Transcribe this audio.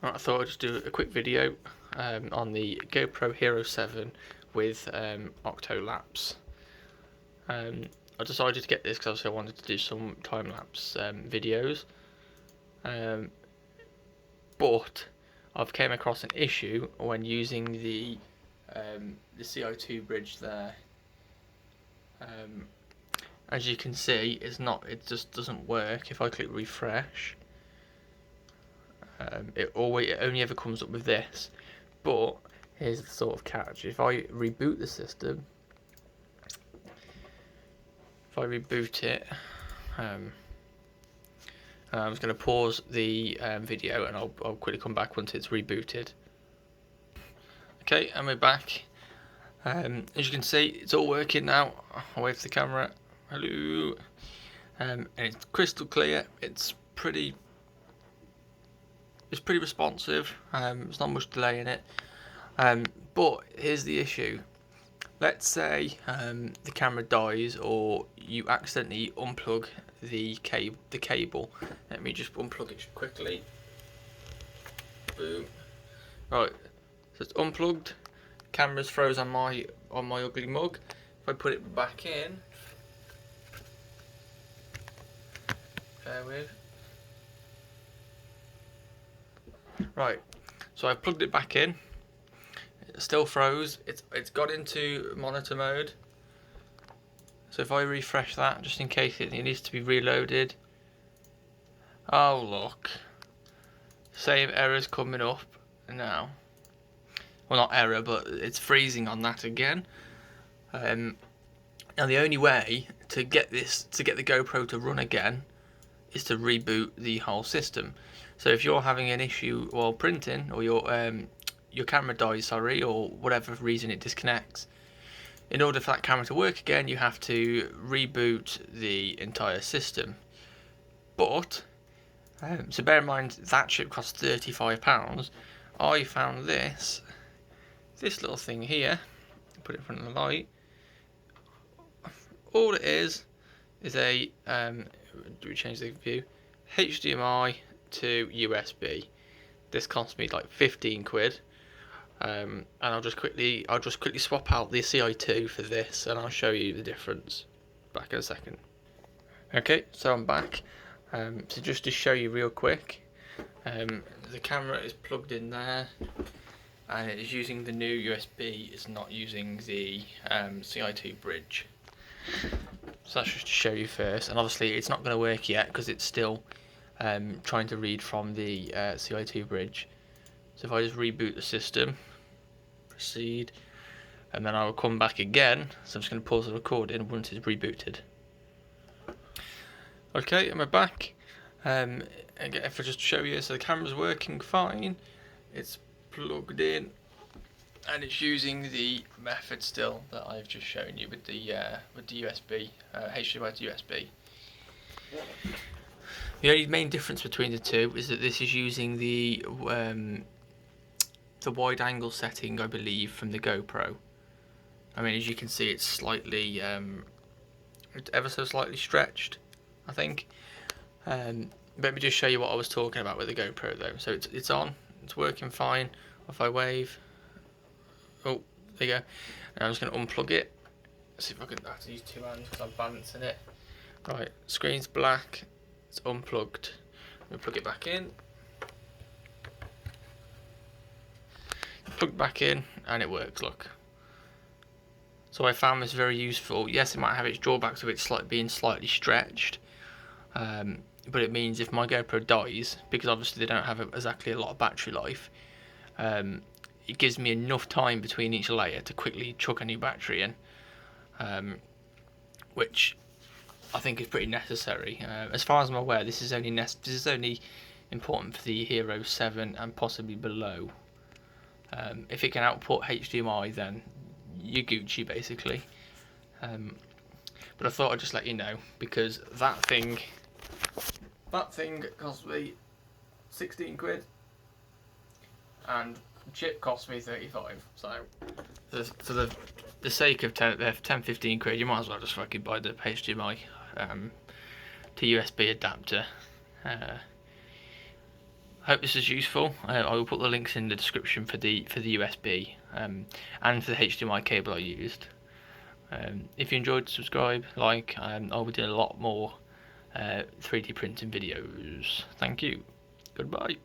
Right, I thought I'd just do a quick video on the GoPro Hero 7 with Octolapse. I decided to get this because I wanted to do some time-lapse videos, but I've came across an issue when using the Csi-2 bridge there. As you can see, it just doesn't work. If I click refresh, it only ever comes up with this. But here's the sort of catch: if I reboot the system, I'm just going to pause the video and I'll quickly come back once it's rebooted. Okay, and we're back. As you can see, it's all working now. I'll wave to the camera. Hello. And it's crystal clear. It's pretty responsive. There's not much delay in it. But here's the issue. Let's say the camera dies or you accidentally unplug the cable. Let me just unplug it quickly. Boom. Right. So it's unplugged. Camera's froze on my ugly mug. If I put it back in, bear with. Right, so I've plugged it back in. It still froze. It's got into monitor mode. So if I refresh that, just in case it needs to be reloaded. Oh look, same error's coming up now. Well, not error, but it's freezing on that again. Now the only way to get the GoPro to run again is to reboot the whole system. So if you're having an issue while printing, or your camera dies, or whatever reason it disconnects, in order for that camera to work again, you have to reboot the entire system. But so bear in mind that chip costs £35. I found this little thing here. Put it in front of the light. All it is a do we change the view? HDMI to USB. This cost me like 15 quid. And I'll just quickly swap out the Csi-2 for this, and I'll show you the difference. Back in a second. Okay, so I'm back. So just to show you real quick, the camera is plugged in there, and it is using the new USB. It's not using the Csi-2 bridge. So that's just to show you first, and obviously it's not going to work yet because it's still trying to read from the Csi-2 bridge. So if I just reboot the system, proceed, and then I will come back again. So I'm just going to pause the recording once it's rebooted. Okay, and we're back. Again, if I just show you, so the camera's working fine. It's plugged in, and it's using the method still that I've just shown you with the USB, HDMI to USB. The only main difference between the two is that this is using the wide angle setting, I believe, from the GoPro. I mean, as you can see, it's slightly, ever so slightly stretched, I think. Let me just show you what I was talking about with the GoPro though. So it's on, it's working fine. If I wave, oh, there you go. And I'm just going to unplug it. Let's see if I can have to use two hands because I'm balancing it. Right, screen's black. It's unplugged. Let me plug it back in. Plug back in, and it works. Look. So I found this very useful. Yes, it might have its drawbacks of it being slightly stretched, but it means if my GoPro dies, because obviously they don't have exactly a lot of battery life, it gives me enough time between each layer to quickly chuck a new battery in, which I think is pretty necessary. As far as I'm aware, this is only important for the Hero 7 and possibly below. If it can output HDMI, then you're Gucci basically. But I thought I'd just let you know, because that thing cost me 16 quid, and the chip cost me 35. So for the sake of 10-15 quid, you might as well just fucking buy the HDMI to USB adapter. hope this is useful. I will put the links in the description for the USB and for the HDMI cable I used. If you enjoyed, subscribe, like. I'll be doing a lot more 3D printing videos. Thank you. Goodbye.